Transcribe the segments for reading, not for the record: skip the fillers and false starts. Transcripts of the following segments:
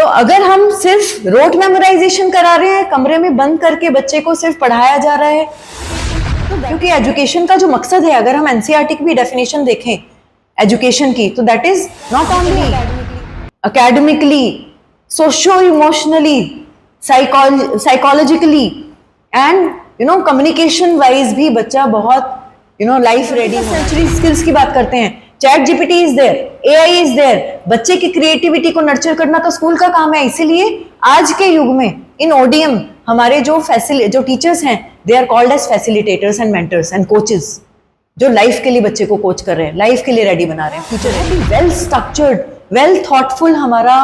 तो अगर हम सिर्फ रोट मेमोराइजेशन करा रहे हैं, कमरे में बंद करके बच्चे को सिर्फ पढ़ाया जा रहा है, तो क्योंकि एजुकेशन का जो मकसद है, अगर हम एनसीईआरटी की भी डेफिनेशन देखें एजुकेशन की, तो that is not only academically, socio-emotionally, psychologically and communication wise भी बच्चा बहुत life ready सेंचुरी स्किल्स की बात करते हैं। ChatGPT is there, AI is there. बच्चे की क्रिएटिविटी को नर्चर करना तो स्कूल का काम है। इसीलिए आज के युग में इन ओडीएम हमारे जो टीचर्स हैं, they are called as facilitators and mentors and coaches, जो लाइफ के लिए बच्चे को कोच कर रहे हैं, लाइफ के लिए रेडी बना रहे हैं, future ready. Well structured, well thoughtful हमारा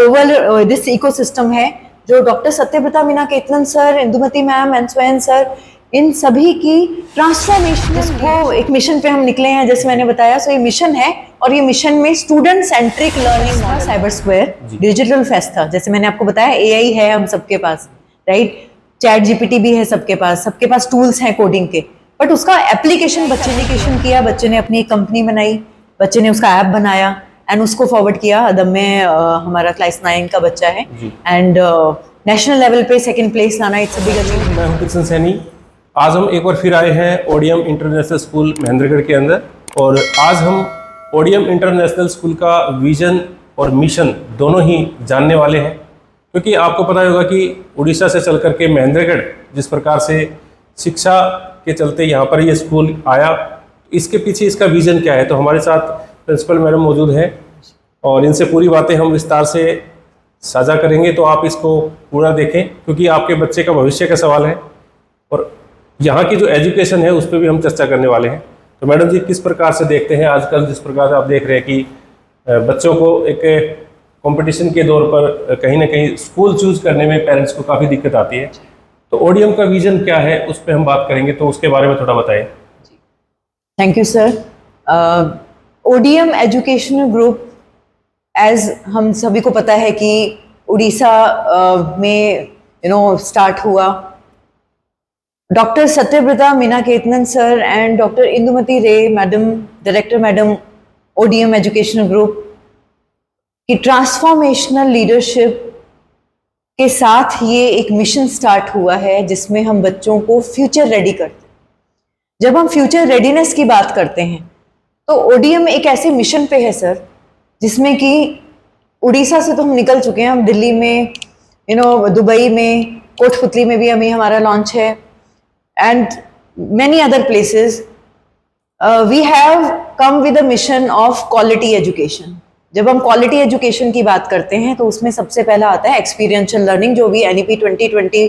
ओवल दिस इकोसिस्टम है, जो doctor Satyabrata Minaketan sir, Indumati ma'am and Swayam sir, इन सभी की ट्रांसफॉर्मेशन को एक मिशन पे हम निकले हैं, जैसे मैंने बताया। सो ये मिशन है, और ये मिशन में student centric learning model, cyber square, digital fest था, जैसे मैंने आपको बताया। एआई है हम सबके पास, राइट, चैट जीपीटी भी है सबके पास टूल्स हैं कोडिंग के, बट उसका एप्लीकेशन बच्चे ने किया। बच्चे ने अपनी एक कंपनी बनाई, बच्चे ने उसका ऐप बनाया एंड उसको फॉरवर्ड किया। अदम में हमारा क्लास 9 का बच्चा है एंड नेशनल लेवल पे सेकंड प्लेस लाना, इट्स अ बिग अचीवमेंट। मैं हूं कृष्ण सैनी। आज हम एक बार फिर आए हैं ओडीएम इंटरनेशनल स्कूल महेंद्रगढ़ के अंदर, और आज हम ओडीएम इंटरनेशनल स्कूल का विजन और मिशन दोनों ही जानने वाले हैं। क्योंकि आपको पता होगा कि उड़ीसा से चल करके महेंद्रगढ़ जिस प्रकार से शिक्षा के चलते यहाँ पर ये स्कूल आया, इसके पीछे इसका विजन क्या है। तो हमारे साथ प्रिंसिपल मैडम मौजूद हैं और इनसे पूरी बातें हम विस्तार से साझा करेंगे। तो आप इसको पूरा देखें, क्योंकि आपके बच्चे का भविष्य का सवाल है और यहाँ की जो एजुकेशन है उस पर भी हम चर्चा करने वाले हैं। तो मैडम जी, किस प्रकार से देखते हैं आजकल जिस प्रकार से आप देख रहे हैं कि बच्चों को एक कंपटीशन के दौर पर कहीं ना कहीं स्कूल चूज करने में पेरेंट्स को काफ़ी दिक्कत आती है, तो ओडीएम का विजन क्या है उस पर हम बात करेंगे, तो उसके बारे में थोड़ा बताएं। Thank you sir. ODM educational group, as हम सभी को पता है कि उड़ीसा में स्टार्ट हुआ। Doctor Satyabrata Minaketan sir and doctor Indumati Ray madam, director madam, ODM educational group की ट्रांसफॉर्मेशनल लीडरशिप के साथ ये एक मिशन स्टार्ट हुआ है, जिसमें हम बच्चों को फ्यूचर रेडी करते हैं। जब हम फ्यूचर रेडीनेस की बात करते हैं तो ओडीएम एक ऐसे मिशन पे है सर, जिसमें कि उड़ीसा से तो हम निकल चुके हैं। हम दिल्ली में, दुबई में, कोटपुतली में भी हमारा लॉन्च है, and many other places we have come with a mission of quality education. जब हम क्वालिटी एजुकेशन की बात करते हैं तो उसमें सबसे पहला आता है एक्सपीरियंशियल लर्निंग, जो भी एनईपी 2020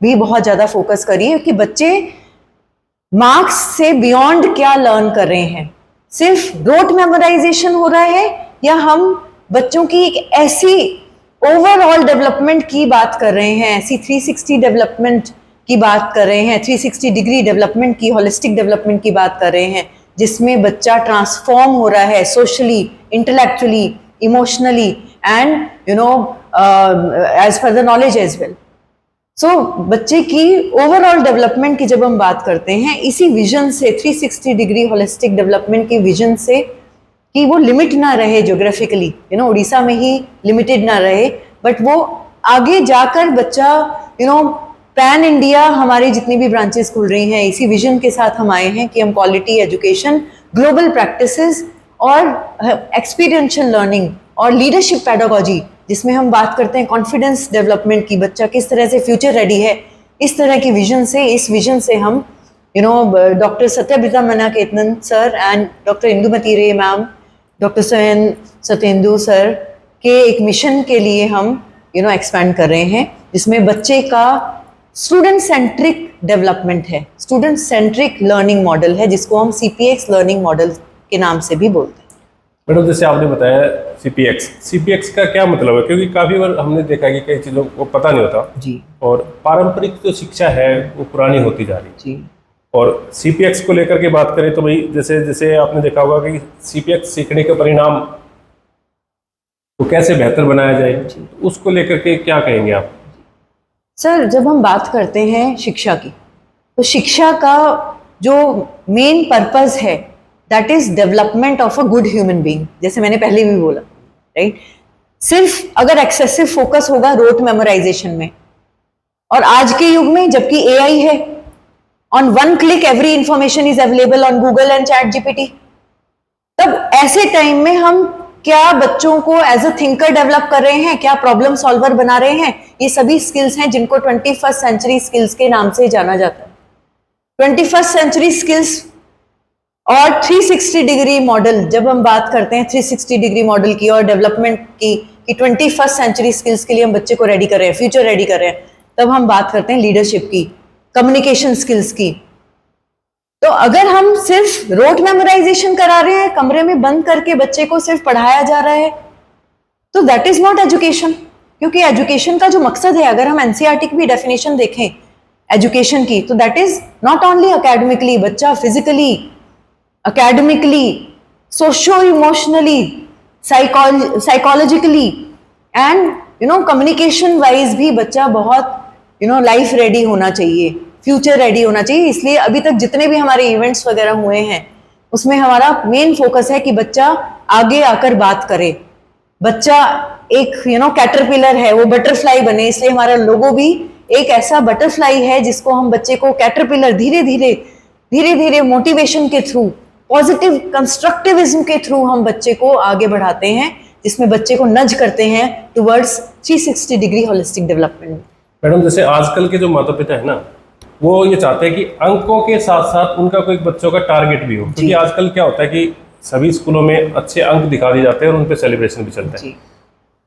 भी बहुत ज़्यादा फोकस करी है कि बच्चे मार्क्स से बियॉन्ड क्या लर्न कर रहे हैं। सिर्फ रोट मेमोराइजेशन हो रहा है, या हम बच्चों की एक ऐसी ओवरऑल डेवलपमेंट की बात कर रहे हैं, ऐसी 360 डेवलपमेंट की बात कर रहे हैं, 360 डिग्री डेवलपमेंट की, होलिस्टिक डेवलपमेंट की बात कर रहे हैं, जिसमें बच्चा ट्रांसफॉर्म हो रहा है socially, intellectually, emotionally and as per the knowledge as well. So बच्चे की ओवरऑल डेवलपमेंट की जब हम बात करते हैं, इसी विजन से, 360 डिग्री होलिस्टिक डेवलपमेंट की विजन से, कि वो लिमिट ना रहे जोग्राफिकली, उड़ीसा में ही लिमिटेड ना रहे, बट वो आगे जाकर बच्चा पैन इंडिया, हमारी जितनी भी ब्रांचेस खुल रही हैं, इसी विजन के साथ हम आए हैं कि हम क्वालिटी एजुकेशन, ग्लोबल प्रैक्टिसेस और एक्सपीरियंशियल लर्निंग और लीडरशिप पेडागोजी, जिसमें हम बात करते हैं कॉन्फिडेंस डेवलपमेंट की, बच्चा किस तरह से फ्यूचर रेडी है, इस तरह की विजन से, इस विजन से हम doctor Satyabrata Minaketan sir and doctor Indumati Ray ma'am, doctor सत्येंदु sir के एक मिशन के लिए हम एक्सपैंड कर रहे हैं, जिसमें बच्चे का स्टूडेंट सेंट्रिक डेवलपमेंट है, स्टूडेंट सेंट्रिक लर्निंग मॉडल है, जिसको हम सीपीएक्स लर्निंग मॉडल के नाम से भी बोलते हैं। मैडम, जैसे आपने बताया सीपीएक्स का क्या मतलब है, क्योंकि काफ़ी बार हमने देखा कि कई चीज़ों को पता नहीं होता जी, और पारंपरिक जो शिक्षा है वो पुरानी होती जा रही जी। और सीपीएक्स को लेकर के बात करें तो भाई जैसे जैसे आपने देखा होगा कि सीपीएक्स सीखने के परिणाम को कैसे बेहतर बनाया जाए, तो उसको लेकर के क्या कहेंगे आप? सर, जब हम बात करते हैं शिक्षा की, तो शिक्षा का जो मेन पर्पस है, that is development of a good human being, जैसे मैंने पहले भी बोला, राइट। सिर्फ अगर एक्सेसिव फोकस होगा रोट मेमोराइजेशन में, और आज के युग में जबकि एआई है, on one click every information is available on Google and chat GPT, तब ऐसे टाइम में हम क्या बच्चों को एज अ थिंकर डेवलप कर रहे हैं, क्या प्रॉब्लम सॉल्वर बना रहे हैं? ये सभी स्किल्स हैं जिनको 21st सेंचुरी स्किल्स के नाम से जाना जाता है। 21st सेंचुरी स्किल्स और 360 डिग्री मॉडल, जब हम बात करते हैं 360 डिग्री मॉडल की और डेवलपमेंट की कि 21st सेंचुरी स्किल्स के लिए हम बच्चे को रेडी कर रहे हैं, फ्यूचर रेडी कर रहे हैं, तब हम बात करते हैं लीडरशिप की, कम्युनिकेशन स्किल्स की। तो अगर हम सिर्फ रोट मेमोराइजेशन करा रहे हैं, कमरे में बंद करके बच्चे को सिर्फ पढ़ाया जा रहा है, तो दैट इज नॉट एजुकेशन। क्योंकि एजुकेशन का जो मकसद है, अगर हम एनसीईआरटी की भी डेफिनेशन देखें एजुकेशन की, तो that is not only academically, बच्चा physically, academically, socio emotionally, psychologically and communication wise भी बच्चा बहुत लाइफ रेडी होना चाहिए, फ्यूचर रेडी होना चाहिए। इसलिए अभी तक जितने भी हमारे इवेंट्स वगैरह हुए हैं उसमें हमारा मेन फोकस है कि बच्चा आगे आकर बात करे, बच्चा एक कैटरपिलर है वो बटरफ्लाई बने। इसलिए हमारा लोगो भी एक ऐसा बटरफ्लाई है जिसको हम बच्चे को कैटरपिलर धीरे धीरे मोटिवेशन के थ्रू, पॉजिटिव कंस्ट्रक्टिविज्म के थ्रू हम बच्चे को आगे बढ़ाते हैं, जिसमें बच्चे को नज करते हैं towards 360 degree holistic development. Madam, जैसे आजकल के जो माता पिता है ना, वो ये चाहते हैं कि अंकों के साथ साथ उनका कोई बच्चों का टारगेट भी हो, क्योंकि आजकल क्या होता है कि सभी स्कूलों में अच्छे अंक दिखा दिए जाते हैं और उन पे सेलिब्रेशन भी चलता है,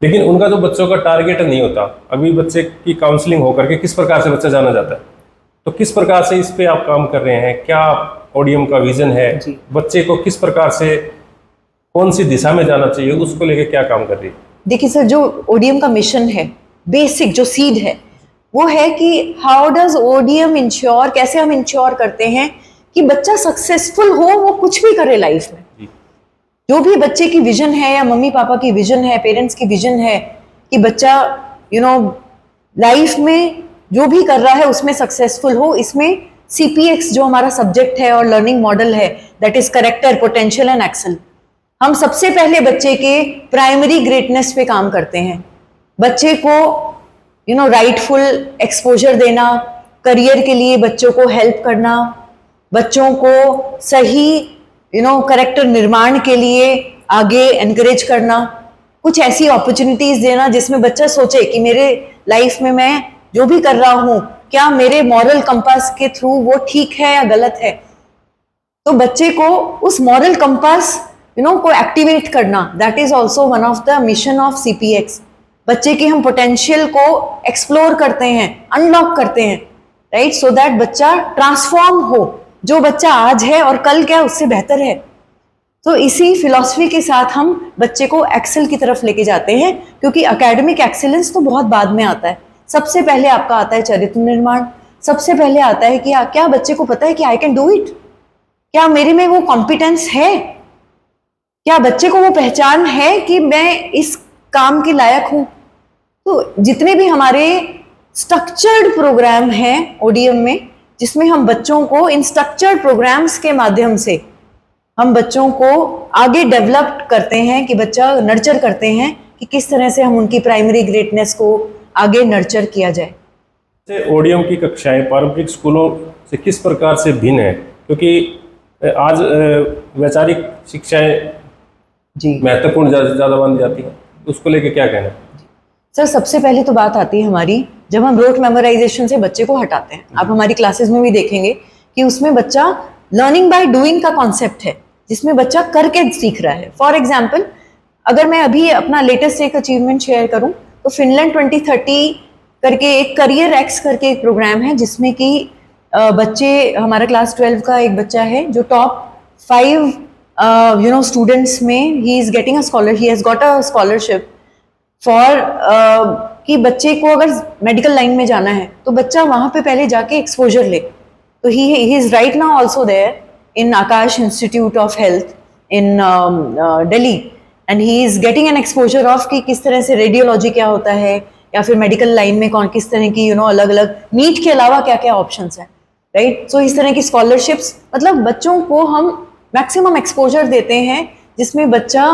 लेकिन उनका जो बच्चों का टारगेट नहीं होता। अभी बच्चे की काउंसलिंग होकर के किस प्रकार से बच्चा जाना जाता है, तो किस प्रकार से इस पे आप काम कर रहे हैं? क्या ओडीएम का विजन है? बच्चे को किस प्रकार से कौन सी दिशा में जाना चाहिए, उसको लेके क्या काम कर रही है? देखिए सर, जो ओडीएम का मिशन है, बेसिक जो सीड है वो है कि हाउ डज ओडीएम इंश्योर, कैसे हम इंश्योर करते हैं कि बच्चा सक्सेसफुल हो, वो कुछ भी करे लाइफ में। जो भी बच्चे की विजन है या मम्मी पापा की विजन है, पेरेंट्स की विजन है कि बच्चा लाइफ में जो भी कर रहा है उसमें सक्सेसफुल हो, इसमें CPX जो हमारा सब्जेक्ट है और लर्निंग मॉडल है, that is character, potential and excel, हम सबसे पहले बच्चे के प्राइमरी ग्रेटनेस पे काम करते हैं। बच्चे को राइटफुल एक्सपोजर देना, करियर के लिए बच्चों को हेल्प करना, बच्चों को सही करेक्टर निर्माण के लिए आगे एनकरेज करना, कुछ ऐसी अपॉर्चुनिटीज देना जिसमें बच्चा सोचे कि मेरे लाइफ में मैं जो भी कर रहा हूं, क्या मेरे मॉरल कंपास के थ्रू वो ठीक है या गलत है। तो बच्चे को उस मॉरल कंपास को एक्टिवेट करना, that is also one of the mission of CPX। बच्चे की हम पोटेंशियल को एक्सप्लोर करते हैं, अनलॉक करते हैं, राइट, सो दैट बच्चा ट्रांसफॉर्म हो, जो बच्चा आज है और कल क्या उससे बेहतर है। तो इसी फिलॉसफी के साथ हम बच्चे को एक्सेल की तरफ लेके जाते हैं, क्योंकि एकेडमिक एक्सीलेंस तो बहुत बाद में आता है। सबसे पहले आपका आता है चरित्र निर्माण, सबसे पहले आता है कि क्या बच्चे को पता है कि आई कैन डू इट, क्या मेरे में वो कॉम्पिटेंस है, क्या बच्चे को वो पहचान है कि मैं इस काम के लायक हूं। तो जितने भी हमारे स्ट्रक्चर्ड प्रोग्राम हैं ओडीएम में, जिसमें हम बच्चों को इन स्ट्रक्चर्ड प्रोग्राम्स के माध्यम से हम बच्चों को आगे डेवलप करते हैं, कि बच्चा नर्चर करते हैं कि किस तरह से हम उनकी प्राइमरी ग्रेटनेस को आगे नर्चर किया जाए। ओडीएम की कक्षाएं पारंपरिक स्कूलों से किस प्रकार से भिन्न है, क्योंकि आज वैचारिक शिक्षाएं महत्वपूर्ण ज़्यादा मानी जाती हैं, उसको लेके क्या कहना है? सर, सबसे पहले तो बात आती है हमारी, जब हम रोट मेमोराइजेशन से बच्चे को हटाते हैं, आप हमारी क्लासेस में भी देखेंगे कि उसमें बच्चा लर्निंग बाय डूइंग का कॉन्सेप्ट है, जिसमें बच्चा करके सीख रहा है। फॉर एग्जाम्पल, अगर मैं अभी अपना लेटेस्ट एक अचीवमेंट शेयर करूं, तो फिनलैंड 2030 करके एक करियर एक्स करके एक प्रोग्राम है, जिसमें कि बच्चे, हमारा क्लास 12 का एक बच्चा है जो टॉप 5 स्टूडेंट्स में ही is getting a scholar, he has got a scholarship for कि बच्चे को अगर मेडिकल लाइन में जाना है तो बच्चा वहां पे पहले जाके एक्सपोजर ले। तो he is right now also there in Aakash institute of health in Delhi, and he is getting an exposure of कि किस तरह से रेडियोलॉजी क्या होता है, या फिर मेडिकल लाइन में कौन किस तरह की अलग अलग नीट के अलावा क्या क्या ऑप्शंस हैं, राइट। सो इस तरह की स्कॉलरशिप्स, मतलब बच्चों को हम मैक्सिमम एक्सपोजर देते हैं जिसमें बच्चा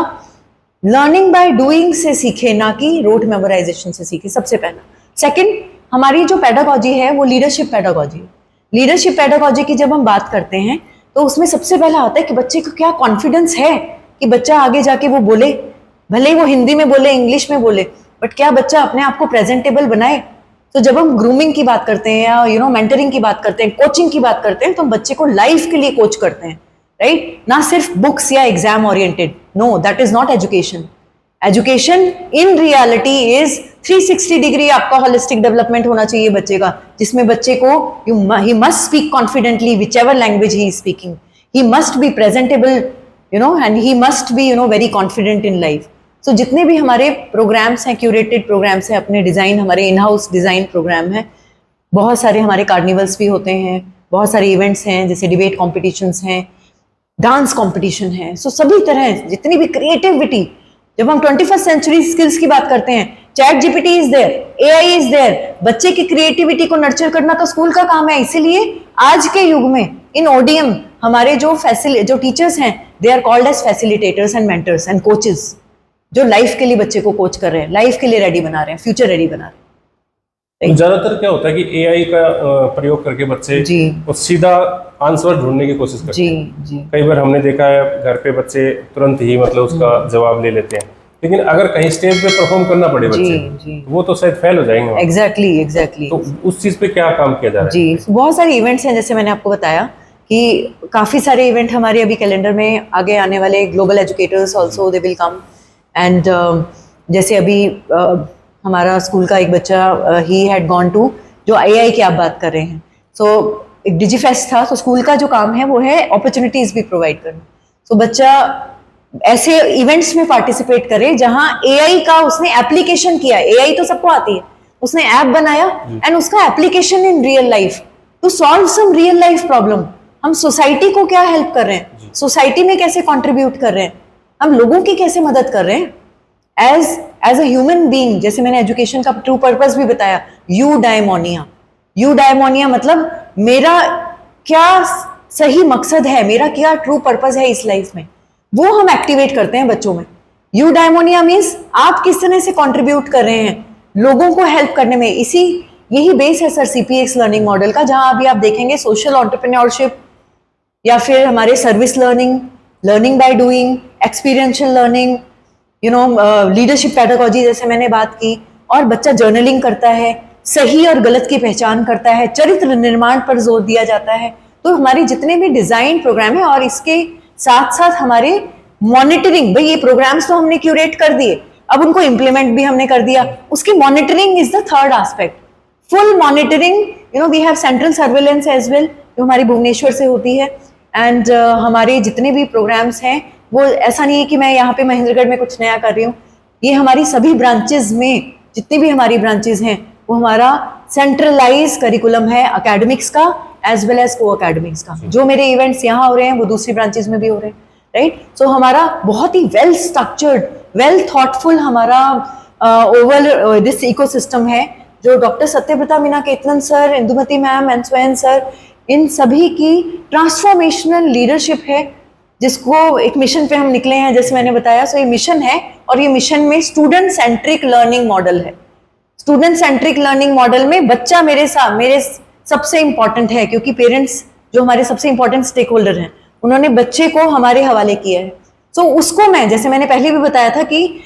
लर्निंग बाय डूइंग से सीखे, ना कि रोट मेमोराइजेशन से सीखे, सबसे पहला। सेकंड, हमारी जो पेडागॉजी है वो लीडरशिप पेडागॉजी है। लीडरशिप पेडागॉजी की जब हम बात करते हैं तो उसमें सबसे पहला आता है कि बच्चे को क्या कॉन्फिडेंस है कि बच्चा आगे जाके वो बोले, भले ही वो हिंदी में बोले, इंग्लिश में बोले, बट क्या बच्चा अपने आप को प्रेजेंटेबल बनाए। तो जब हम ग्रूमिंग की बात करते हैं या मेंटरिंग की बात करते हैं, कोचिंग की बात करते हैं, तो हम बच्चे को लाइफ के लिए कोच करते हैं, राइट? ना सिर्फ बुक्स या exam oriented. No, that is not education. Education in reality is 360 degree आपका होलिस्टिक डेवलपमेंट होना चाहिए बच्चे का, जिसमें बच्चे को he must speak confidently whichever language he is speaking, he must be presentable, and he must be very confident in life. So जितने भी हमारे प्रोग्राम्स हैं, क्यूरेटेड प्रोग्राम्स हैं, अपने डिज़ाइन, हमारे इन हाउस डिज़ाइन प्रोग्राम है, बहुत सारे हमारे कार्निवल्स भी होते हैं, बहुत सारे इवेंट्स हैं, जैसे डिबेट कॉम्पिटिशन्स हैं, डांस कॉम्पिटिशन है। सो सभी तरह जितनी भी क्रिएटिविटी, जब हम 21st सेंचुरी स्किल्स की बात करते हैं, ChatGPT is there, AI is there, बच्चे की क्रिएटिविटी को नर्चर करना तो स्कूल का काम है। इसीलिए आज के युग में इन ओडीएम हमारे जो टीचर्स हैं, they are called as facilitators and mentors and coaches, जो लाइफ के लिए बच्चे को कोच कर रहे हैं, लाइफ के लिए रेडी बना रहे हैं, फ्यूचर रेडी बना रहे हैं। ज्यादातर क्या होता है कि एआई का प्रयोग करके बच्चे वो सीधा आंसर ढूंढने की कोशिश करते हैं। जी। कई बार हमने देखा है घर पे बच्चे तुरंत ही मतलब उसका जवाब ले लेते हैं, लेकिन अगर कहीं स्टेज पे परफॉर्म करना पड़े बच्चे तो वो तो शायद फेल हो जाएंगे। एग्जैक्टली। तो उस चीज पे क्या काम किया जा रहा है? जी, बहुत सारे इवेंट्स हैं, जैसे मैंने आपको बताया कि काफी सारे इवेंट हमारे अभी कैलेंडर में आगे आने वाले, global educators also they will come. And जैसे अभी हमारा स्कूल का एक बच्चा ही हैड गॉन टू, जो एआई की आप बात कर रहे हैं, सो एक डिजीफेस्ट था। तो स्कूल का जो काम है वो है अपॉर्चुनिटीज भी प्रोवाइड करना। तो बच्चा ऐसे इवेंट्स में पार्टिसिपेट करे जहां एआई का उसने एप्लीकेशन किया। एआई तो सबको आती है, उसने ऐप बनाया एंड उसका application in real life to solve some real life problem. हम सोसाइटी को क्या हेल्प कर रहे हैं, सोसाइटी में कैसे कंट्रीब्यूट कर रहे हैं, हम लोगों की कैसे मदद कर रहे हैं एज अ ह्यूमन बीइंग। जैसे मैंने एजुकेशन का ट्रू पर्पस भी बताया, यूडाइमोनिया मतलब मेरा क्या सही मकसद है, मेरा क्या ट्रू पर्पस है इस लाइफ में, वो हम एक्टिवेट करते हैं बच्चों में। यूडाइमोनिया मीन्स आप किस तरह से कंट्रीब्यूट कर रहे हैं लोगों को हेल्प करने में। यही बेस है सर सीपीएक्स लर्निंग मॉडल का, जहां अभी आप देखेंगे सोशल एंटरप्रेन्योरशिप या फिर हमारे service learning, learning by doing, experiential learning, leadership pedagogy जैसे मैंने बात की, और बच्चा जर्नलिंग करता है, सही और गलत की पहचान करता है, चरित्र निर्माण पर जोर दिया जाता है। तो हमारे जितने भी डिजाइन प्रोग्राम है, और इसके साथ साथ हमारे मॉनिटरिंग, भाई ये प्रोग्राम्स तो हमने क्यूरेट कर दिए, अब उनको इम्प्लीमेंट भी हमने कर दिया, उसकी monitoring is the third aspect, full monitoring. We have central surveillance as well, जो हमारी भुवनेश्वर से होती है। एंड हमारे जितने भी प्रोग्राम्स हैं वो ऐसा नहीं है कि मैं यहाँ पे महेंद्रगढ़ में कुछ नया कर रही हूँ, ये हमारी सभी ब्रांचेस में, जितनी भी हमारी ब्रांचेस हैं, वो हमारा सेंट्रलाइज करिकुलम है एकेडमिक्स का एज वेल एज को एकेडमिक्स का। जो मेरे इवेंट्स यहाँ हो रहे हैं वो दूसरी ब्रांचेस में भी हो रहे हैं, राइट? सो हमारा बहुत ही वेल स्ट्रक्चर्ड, वेल थॉटफुल हमारा ओवल दिस इकोसिस्टम है, जो doctor सत्यव्रता Meena Ketan sir, Indumati ma'am and Swayam sir, इन सभी की ट्रांसफॉर्मेशनल लीडरशिप है, जिसको एक मिशन पे हम निकले हैं, जैसे मैंने बताया। सो ये मिशन है, और ये मिशन में स्टूडेंट सेंट्रिक लर्निंग मॉडल है। स्टूडेंट सेंट्रिक लर्निंग मॉडल में बच्चा मेरे सबसे इंपॉर्टेंट है, क्योंकि पेरेंट्स जो हमारे सबसे इंपॉर्टेंट स्टेक होल्डर हैं, उन्होंने बच्चे को हमारे हवाले किया है। सो उसको मैं, जैसे मैंने पहले भी बताया था कि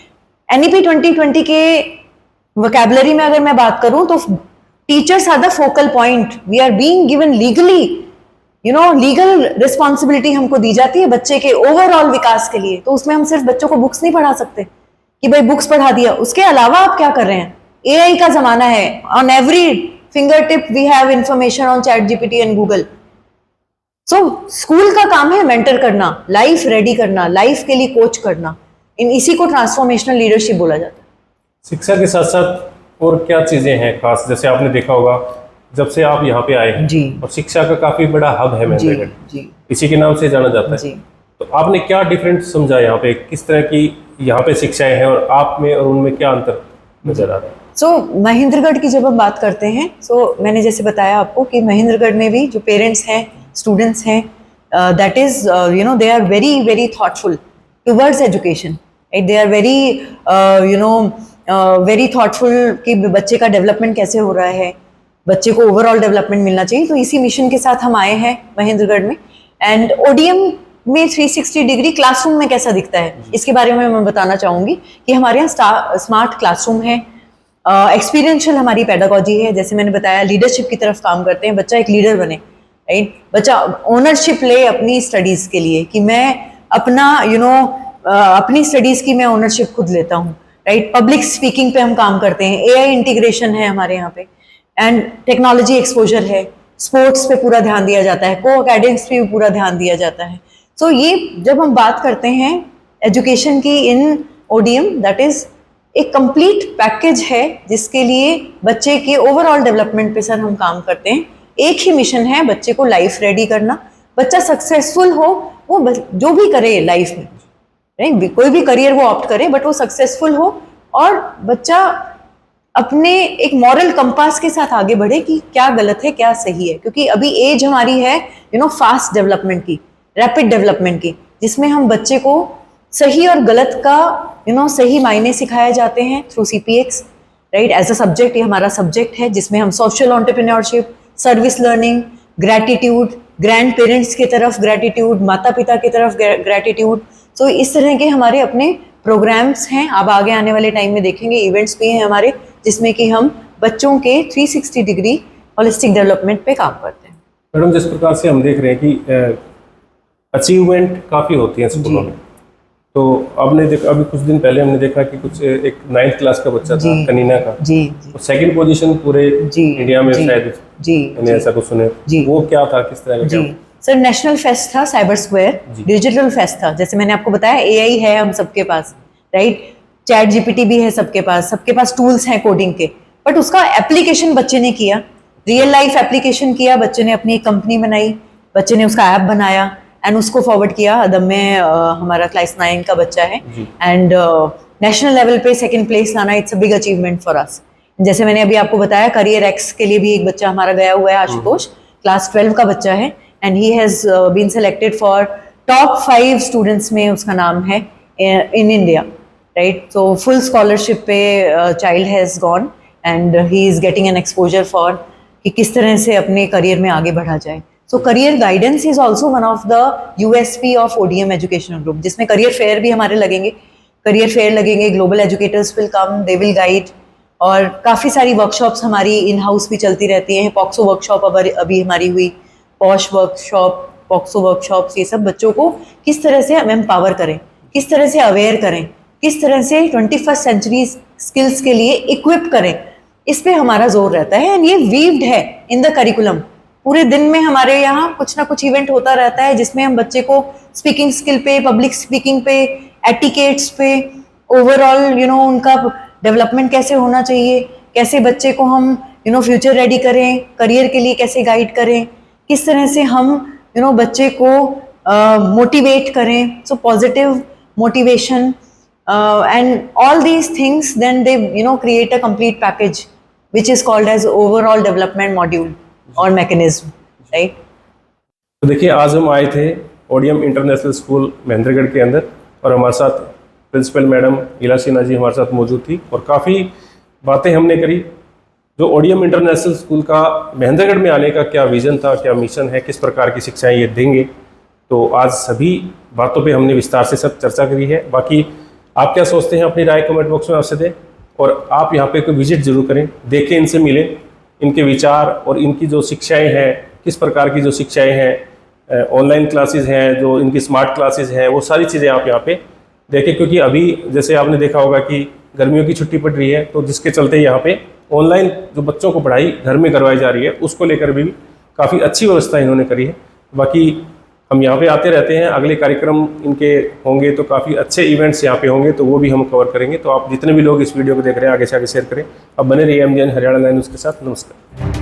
एनईपी 2020 के वोकैबुलरी में अगर मैं बात करूं तो teachers are the focal point, we are being given legally, legal responsibility हमको दी जाती है बच्चे के ओवरऑल विकास के लिए। तो उसमें हम सिर्फ बच्चों को बुक्स नहीं पढ़ा सकते कि भाई बुक्स पढ़ा दिया, उसके अलावा आप क्या कर रहे हैं। एआई का जमाना है, on every finger tip we have information on chat GPT and Google. So school का काम है मेंटर करना, लाइफ रेडी करना, लाइफ के लिए कोच करना, इसी को ट्रांसफॉर्मेशनल लीडरशिप बोला जाता है। शिक्षा के साथ साथ और क्या चीजें हैं खास, जैसे आपने देखा होगा जब से आप यहाँ पे आए हैं जी, और शिक्षा का काफी बड़ा हब है महेंद्रगढ़, जी, इसी के नाम से जाना जाता है जी। तो आपने क्या डिफरेंट समझा यहाँ पे, किस तरह की यहाँ पे शिक्षाएं हैं और आप में और उनमें क्या अंतर नजर आ रहा है? सो महेंद्रगढ़ की जब हम बात करते हैं, सो मैंने जैसे बताया आपको कि महेंद्रगढ़ में भी जो पेरेंट्स हैं, स्टूडेंट्स हैं, that is they are very very thoughtful towards education. Right, they are very very thoughtful कि बच्चे का डेवलपमेंट कैसे हो रहा है, बच्चे को ओवरऑल डेवलपमेंट मिलना चाहिए। तो इसी मिशन के साथ हम आए हैं महेंद्रगढ़ में। एंड ओडीएम में 360 डिग्री क्लासरूम में कैसा दिखता है, इसके बारे में मैं बताना चाहूँगी कि हमारे यहाँ स्मार्ट क्लासरूम है, एक्सपीरियंशियल हमारी पेडागॉजी है। जैसे मैंने बताया, लीडरशिप की तरफ काम करते हैं, बच्चा एक लीडर बने, राइट, बच्चा ओनरशिप ले अपनी स्टडीज़ के लिए कि मैं अपना अपनी स्टडीज़ की मैं ओनरशिप खुद लेता हूँ, राइट। पब्लिक स्पीकिंग पे हम काम करते हैं, एआई इंटीग्रेशन है हमारे यहाँ पे, एंड टेक्नोलॉजी एक्सपोजर है, स्पोर्ट्स पे पूरा ध्यान दिया जाता है, को एकेडमिक्स पे भी पूरा ध्यान दिया जाता है। सो ये जब हम बात करते हैं एजुकेशन की इन ओडीएम, दैट इज एक कंप्लीट पैकेज है जिसके लिए बच्चे के ओवरऑल डेवलपमेंट पे सर हम काम करते हैं। एक ही मिशन है, बच्चे को लाइफ रेडी करना, बच्चा सक्सेसफुल हो, वो जो भी करे लाइफ में, राइट, कोई भी करियर वो ऑप्ट करे, बट वो सक्सेसफुल हो और बच्चा अपने एक मॉरल कंपास के साथ आगे बढ़े कि क्या गलत है क्या सही है। क्योंकि अभी एज हमारी है फास्ट डेवलपमेंट की, रैपिड डेवलपमेंट की, जिसमें हम बच्चे को सही और गलत का सही मायने सिखाए जाते हैं through CPX, right, as a subject. ये हमारा सब्जेक्ट है जिसमें हम social entrepreneurship, service learning, gratitude, grandparents की तरफ ग्रैटिट्यूड, माता पिता की तरफ ग्रैटिट्यूड, तो इस तरह के हमारे अपने प्रोग्राम्स हैं। आप आगे आने वाले टाइम में देखेंगे इवेंट्स भी हैं हमारे, जिसमें कि हम बच्चों के 360 डिग्री होलिस्टिक डेवलपमेंट पे काम करते हैं। मैडम, जिस प्रकार से हम देख रहे हैं कि अचीवमेंट काफ़ी होती हैं स्कूलों में, तो आपने देखा अभी कुछ दिन पहले हमने देखा कि कुछ एक 9th क्लास का बच्चा था कनीना का, जी, सेकंड पोजीशन पूरे इंडिया में शायद, मैंने ऐसा कुछ सुने, वो क्या था, किस तरह का? जी सर, नेशनल फेस्ट था साइबर स्क्वायर, डिजिटल फेस्ट था। जैसे मैंने आपको बताया, एआई है हम सबके पास, राइट, चैट जीपीटी भी है सबके पास टूल्स हैं कोडिंग के, बट उसका एप्लीकेशन बच्चे ने किया, रियल लाइफ एप्लीकेशन किया, बच्चे ने अपनी एक कंपनी बनाई, बच्चे ने उसका ऐप बनाया एंड उसको फॉरवर्ड किया। अदम में हमारा क्लास 9 का बच्चा है एंड नेशनल लेवल पे सेकंड प्लेस लाना, it's a big achievement for us. जैसे मैंने अभी आपको बताया, करियर एक्स के लिए भी एक बच्चा हमारा गया हुआ है, आशुतोष, क्लास 12 का बच्चा है, and he has been selected for top 5 students में उसका नाम है in India, right. So full scholarship पे child has gone and he is getting an exposure for कि किस तरह से अपने करियर में आगे बढ़ा जाए। सो career guidance is also one of the USP of ODM educational group, जिसमें करियर फेयर भी हमारे लगेंगे, global educators will come, they will guide, और काफ़ी सारी वर्कशॉप्स हमारी इन हाउस भी चलती रहती हैं। पॉक्सो वर्कशॉप अभी हमारी हुई, पॉश वर्कशॉप, पॉक्सो वर्कशॉप्स, ये सब बच्चों को किस तरह से हम एम्पावर करें, किस तरह से अवेयर करें, किस तरह से 21st सेंचुरी स्किल्स के लिए इक्विप करें, इस पे हमारा जोर रहता है। एंड ये वीव्ड है इन द करिकुलम। पूरे दिन में हमारे यहाँ कुछ ना कुछ इवेंट होता रहता है, जिसमें हम बच्चे को स्पीकिंग स्किल पे, पब्लिक स्पीकिंग पे, एटिकेट्स पे, ओवरऑल उनका डेवलपमेंट कैसे होना चाहिए, कैसे बच्चे को हम फ्यूचर रेडी करें, करियर के लिए कैसे गाइड करें, किस तरह से हम बच्चे को मोटिवेट करें, so positive motivation and all these things, then they create a complete package which is called as overall development module और मैकेनिज्म, राइट। तो देखिए, आज हम आए थे ODM इंटरनेशनल स्कूल महेंद्रगढ़ के अंदर, और हमारे साथ प्रिंसिपल मैडम ईला सिन्हा जी हमारे साथ मौजूद थी, और काफ़ी बातें हमने करी। जो ODM इंटरनेशनल स्कूल का महेंद्रगढ़ में आने का क्या विज़न था, क्या मिशन है, किस प्रकार की शिक्षाएं ये देंगे, तो आज सभी बातों पे हमने विस्तार से सब चर्चा करी है। बाकी आप क्या सोचते हैं, अपनी राय कमेंट बॉक्स में आपसे दें, और आप यहाँ पे कोई विजिट जरूर करें, देखें, इनसे मिलें, इनके विचार और इनकी जो शिक्षाएं हैं, किस प्रकार की जो शिक्षाएं हैं, ऑनलाइन क्लासेस हैं, जो इनकी स्मार्ट क्लासेस हैं, वो सारी चीज़ें आप यहाँ पे देखें। क्योंकि अभी जैसे आपने देखा होगा कि गर्मियों की छुट्टी पड़ रही है, तो जिसके चलते यहाँ पे ऑनलाइन जो बच्चों को पढ़ाई घर में करवाई जा रही है, उसको लेकर भी काफ़ी अच्छी व्यवस्था इन्होंने करी है। बाकी हम यहाँ पे आते रहते हैं, अगले कार्यक्रम इनके होंगे तो काफ़ी अच्छे इवेंट्स यहाँ पे होंगे, तो वो भी हम कवर करेंगे। तो आप जितने भी लोग इस वीडियो को देख रहे हैं, आगे से आगे शेयर करें। अब बने रहिए MGN हरियाणा लाइन न्यूज़ के साथ। नमस्कार।